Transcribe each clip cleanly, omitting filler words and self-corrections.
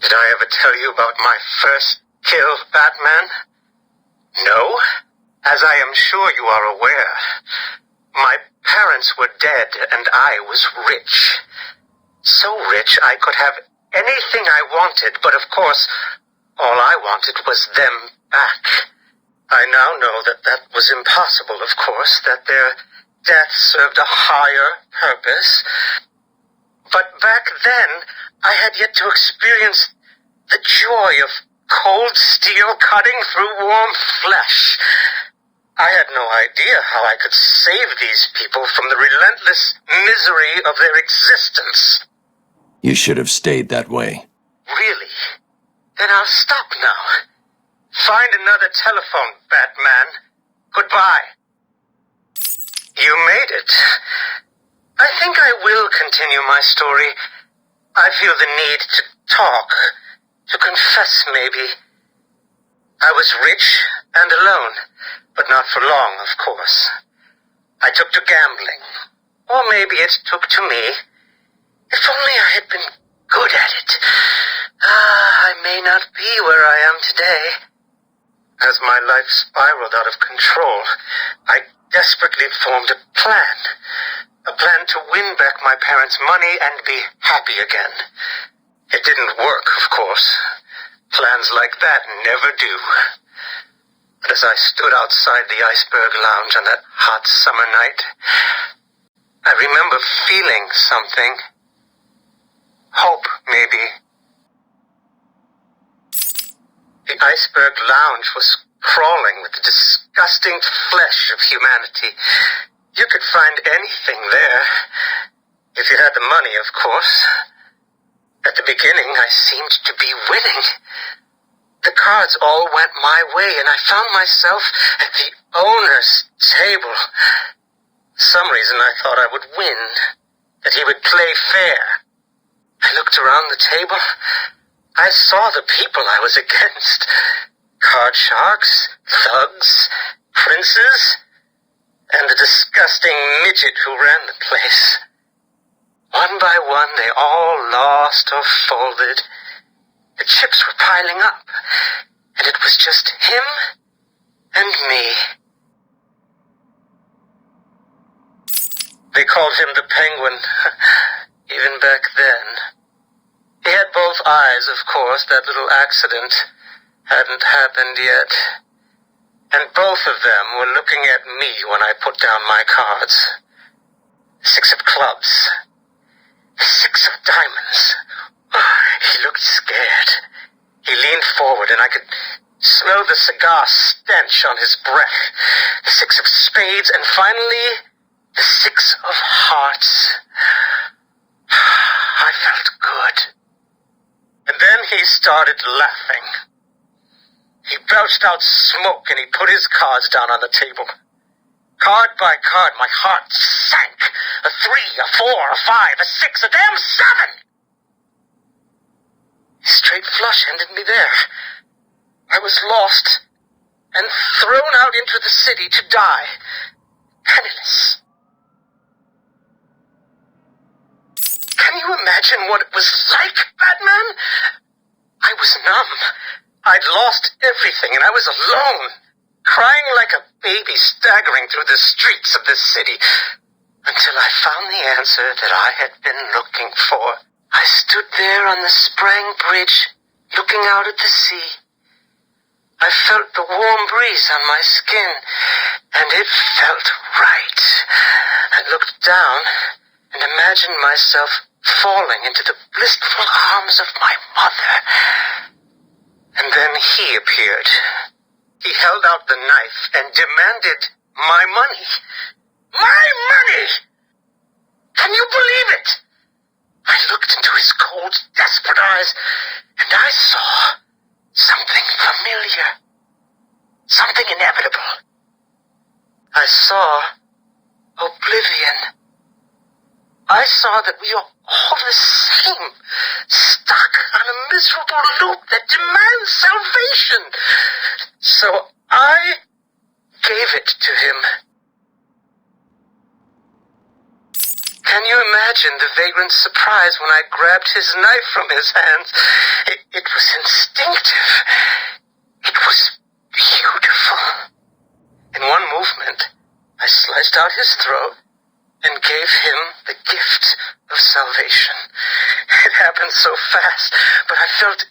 Did I ever tell you about my first kill, Batman? No? As I am sure you are aware, my parents were dead and I was rich. So rich I could have anything I wanted, but of course, all I wanted was them back. I now know that that was impossible, of course, that their death served a higher purpose. But back then, I had yet to experience the joy of cold steel cutting through warm flesh. I had no idea how I could save these people from the relentless misery of their existence. You should have stayed that way. Really? Then I'll stop now. Find another telephone, Batman. Goodbye. You made it. I think I will continue my story. I feel the need to talk, to confess maybe. I was rich and alone, but not for long, of course. I took to gambling, or maybe it took to me. If only I had been good at it. I may not be where I am today. As my life spiraled out of control, I desperately formed a plan. A plan to win back my parents' money and be happy again. It didn't work, of course. Plans like that never do. But as I stood outside the Iceberg Lounge on that hot summer night, I remember feeling something. Hope, maybe. The Iceberg Lounge was crawling with the disgusting flesh of humanity. You could find anything there, if you had the money, of course. At the beginning, I seemed to be winning. The cards all went my way, and I found myself at the owner's table. For some reason, I thought I would win, that he would play fair. I looked around the table. I saw the people I was against. Card sharks, thugs, princes, and the disgusting midget who ran the place. One by one, they all lost or folded. The chips were piling up, and it was just him and me. They called him the Penguin, even back then. He had both eyes, of course. That little accident hadn't happened yet. And both of them were looking at me when I put down my cards. 6 of clubs. 6 of diamonds. He looked scared. He leaned forward, and I could smell the cigar stench on his breath. The 6 of spades, and finally, the 6 of hearts. I felt good. And then he started laughing. He belched out smoke, and he put his cards down on the table. Card by card, my heart sank. A 3, a 4, a 5, a 6, a damn 7! Straight flush ended me there. I was lost and thrown out into the city to die, penniless. Can you imagine what it was like, Batman? I was numb. I'd lost everything, and I was alone, crying like a baby staggering through the streets of this city, until I found the answer that I had been looking for. I stood there on the Sprang Bridge, looking out at the sea. I felt the warm breeze on my skin, and it felt right. I looked down and imagined myself falling into the blissful arms of my mother. And then he appeared. He held out the knife and demanded my money. My money! Can you believe it? I looked into his cold, desperate eyes, and I saw something familiar. Something inevitable. I saw oblivion. I saw that we are all the same, stuck on a miserable loop that demands salvation. So I gave it to him. Can you imagine the vagrant's surprise when I grabbed his knife from his hands? It was instinctive. It was beautiful. In one movement, I sliced out his throat and gave him the gift of salvation. It happened so fast, but I felt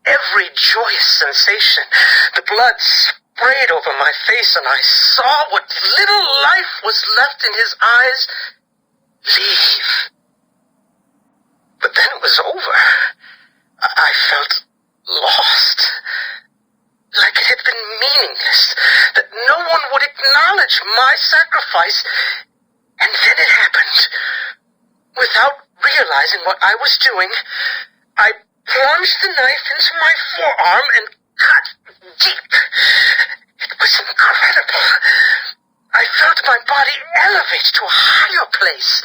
every joyous sensation. The blood sprayed over my face, and I saw what little life was left in his eyes leave. But then it was over. I felt lost. Like it had been meaningless. That no one would acknowledge my sacrifice. And then it happened. Without realizing what I was doing, I plunged the knife into my forearm and cut deep. It was incredible. I felt my body elevate to a higher place.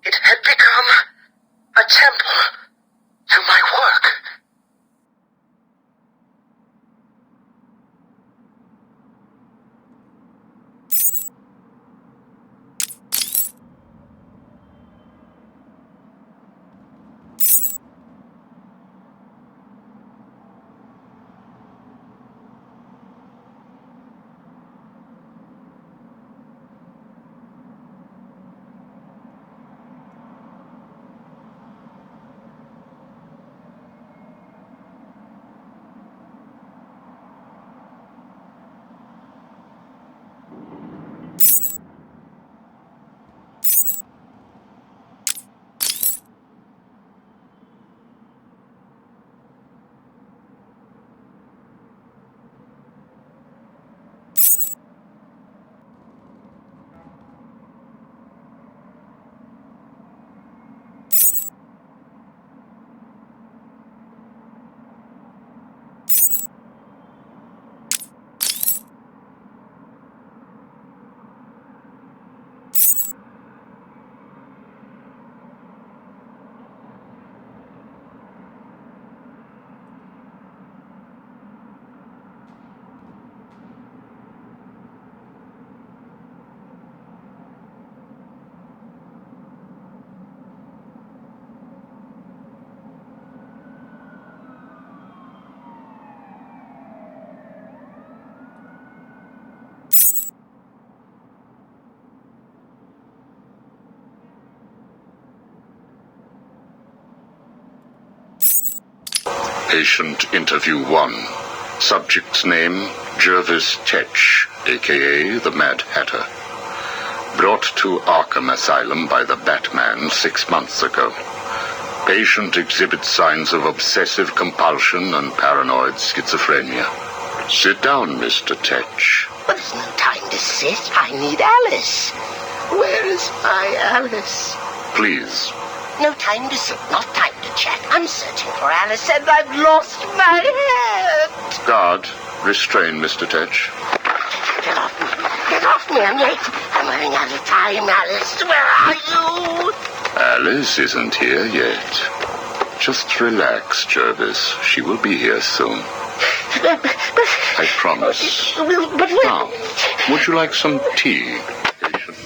It had become a temple to my work. Patient interview 1. Subject's name, Jervis Tetch, a.k.a. the Mad Hatter. Brought to Arkham Asylum by the Batman 6 months ago. Patient exhibits signs of obsessive compulsion and paranoid schizophrenia. Sit down, Mr. Tetch. But there's no time to sit. I need Alice. Where is my Alice? Please. No time to sit, not time to chat. I'm searching for Alice, and I've lost my head. Guard, restrain Mr. Tetch. Get off me. Get off me. I'm late. I'm running out of time, Alice. Where are you? Alice isn't here yet. Just relax, Jervis. She will be here soon. I promise. But Now, would you like some tea, patient?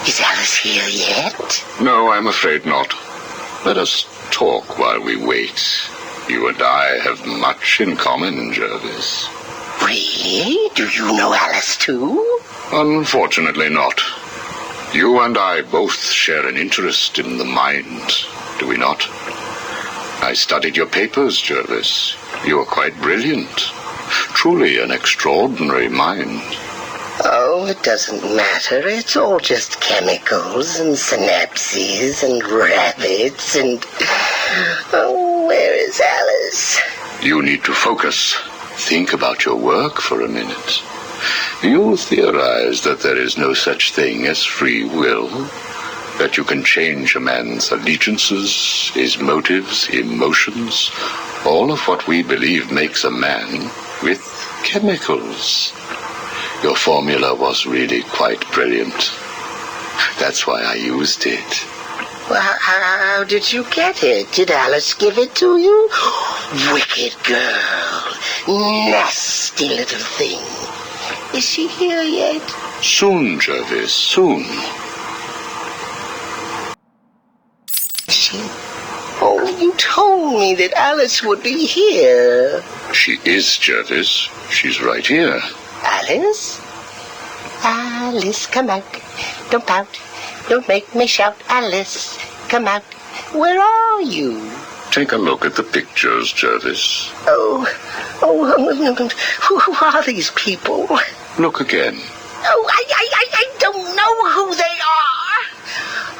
Is Alice here yet? No, I'm afraid not. Let us talk while we wait. You and I have much in common, Jervis. Really? Do you know Alice too? Unfortunately not. You and I both share an interest in the mind, do we not? I studied your papers, Jervis. You are quite brilliant. Truly an extraordinary mind. Oh, it doesn't matter. It's all just chemicals and synapses and rabbits and... Oh, where is Alice? You need to focus. Think about your work for a minute. You theorize that there is no such thing as free will, that you can change a man's allegiances, his motives, emotions, all of what we believe makes a man, with chemicals. Your formula was really quite brilliant. That's why I used it. Well, how did you get it? Did Alice give it to you? Wicked girl. nasty little thing. Is she here yet? Soon, Jervis, soon. She... Oh, you told me that Alice would be here. She is, Jervis. She's right here. Alice? Alice, come out. Don't pout. Don't make me shout. Alice, come out. Where are you? Take a look at the pictures, Jervis. Oh, who are these people? Look again. Oh, I don't know who they are.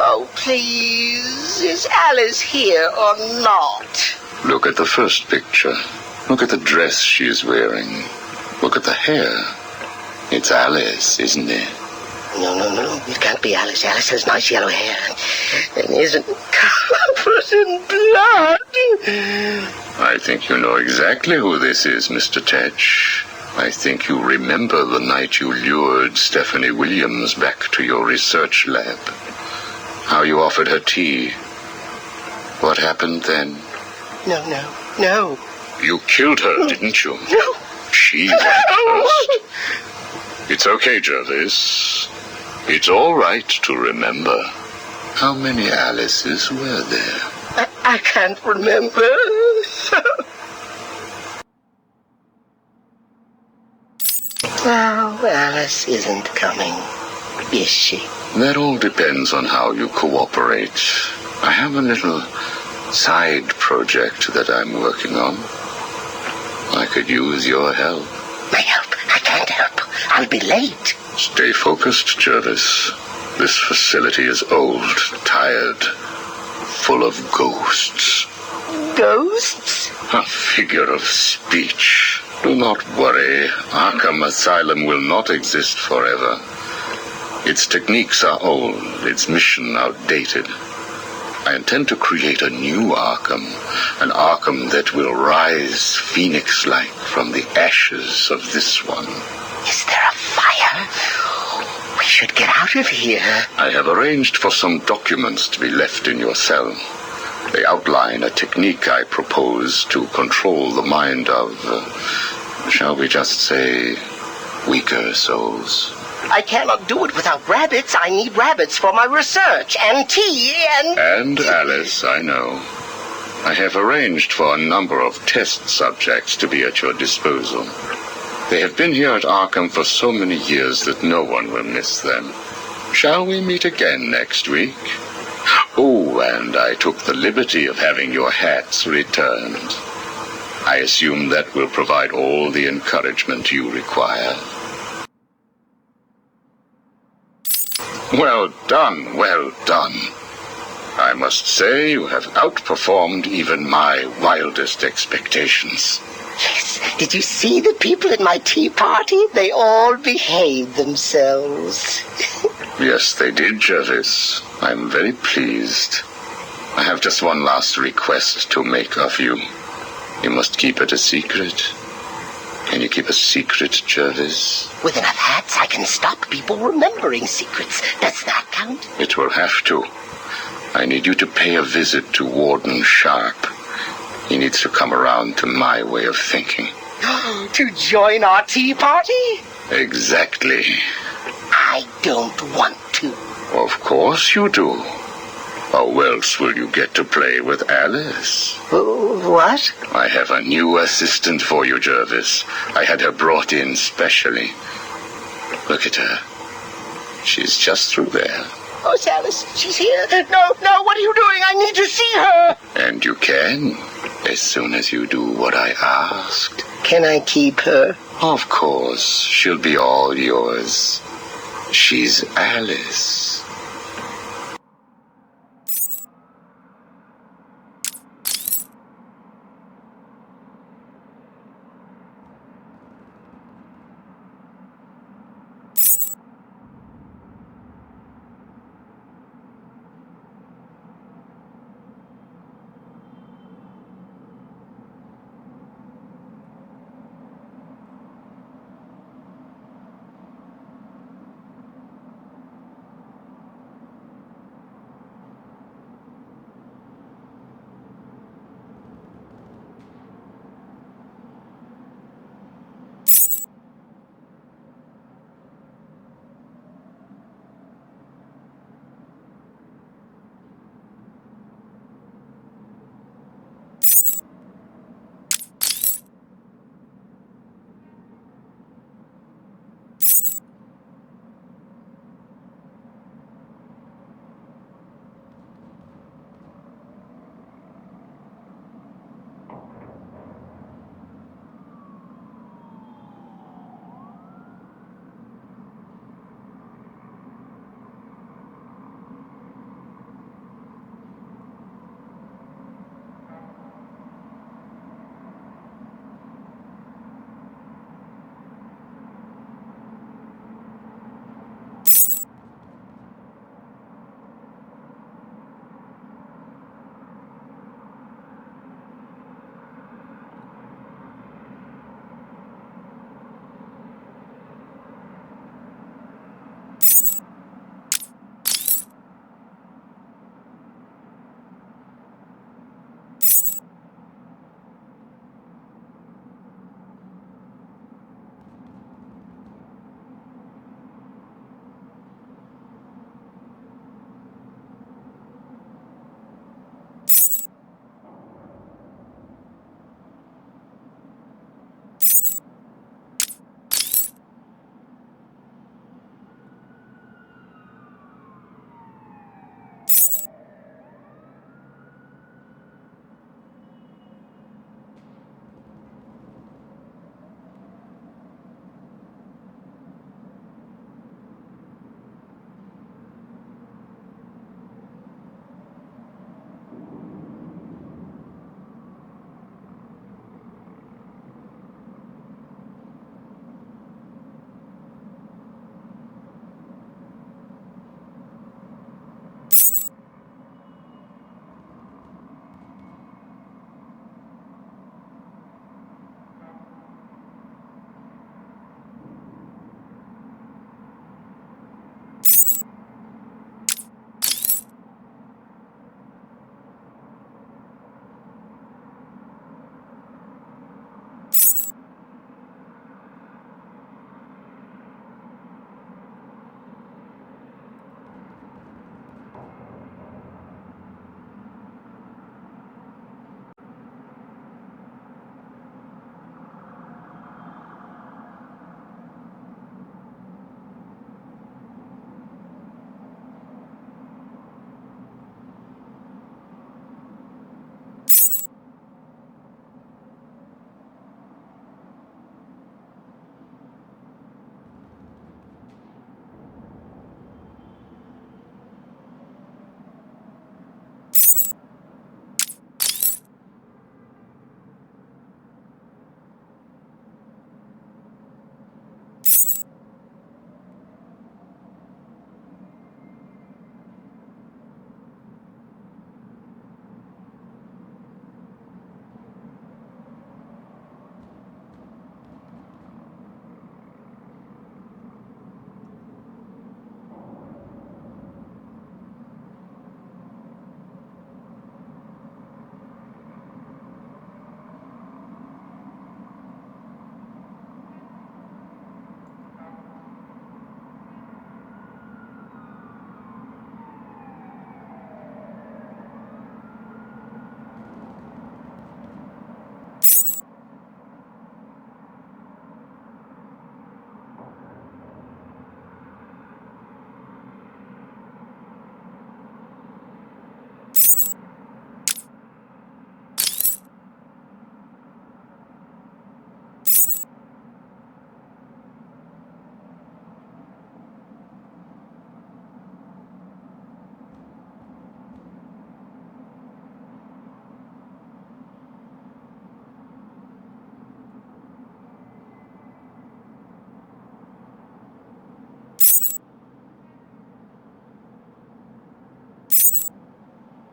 Oh, please, is Alice here or not? Look at the first picture. Look at the dress she is wearing. Look at the hair. It's Alice, isn't it? No. It can't be Alice. Alice has nice yellow hair and isn't covered in blood. I think you know exactly who this is, Mr. Tetch. I think you remember the night you lured Stephanie Williams back to your research lab. How you offered her tea. What happened then? No. You killed her, didn't you? No. She went first. It's okay, Jervis. It's all right to remember. How many Alices were there? I can't remember. Oh, Alice isn't coming, is she? That all depends on how you cooperate. I have a little side project that I'm working on. I could use your help. My help? I can't help. I'll be late. Stay focused, Jervis. This facility is old, tired, full of ghosts. Ghosts? A figure of speech. Do not worry. Arkham Asylum will not exist forever. Its techniques are old, its mission outdated. I intend to create a new Arkham, an Arkham that will rise phoenix-like from the ashes of this one. Is there a fire? We should get out of here. I have arranged for some documents to be left in your cell. They outline a technique I propose to control the mind of, shall we just say, weaker souls. I cannot do it without rabbits. I need rabbits for my research, and tea, and... And Alice, I know. I have arranged for a number of test subjects to be at your disposal. They have been here at Arkham for so many years that no one will miss them. Shall we meet again next week? Oh, and I took the liberty of having your hats returned. I assume that will provide all the encouragement you require. Well done, well done. I must say you have outperformed even my wildest expectations. Yes, did you see the people at my tea party? They all behaved themselves. Yes, they did, Jervis. I'm very pleased. I have just one last request to make of you. You must keep it a secret. Can you keep a secret, Jervis? With enough hats, I can stop people remembering secrets. Does that count? It will have to. I need you to pay a visit to Warden Sharp. He needs to come around to my way of thinking. To join our tea party? Exactly. I don't want to. Of course you do. How else will you get to play with Alice? What? I have a new assistant for you, Jervis. I had her brought in specially. Look at her. She's just through there. Oh, it's Alice. She's here. No, what are you doing? I need to see her. And you can, as soon as you do what I asked. Can I keep her? Of course. She'll be all yours. She's Alice.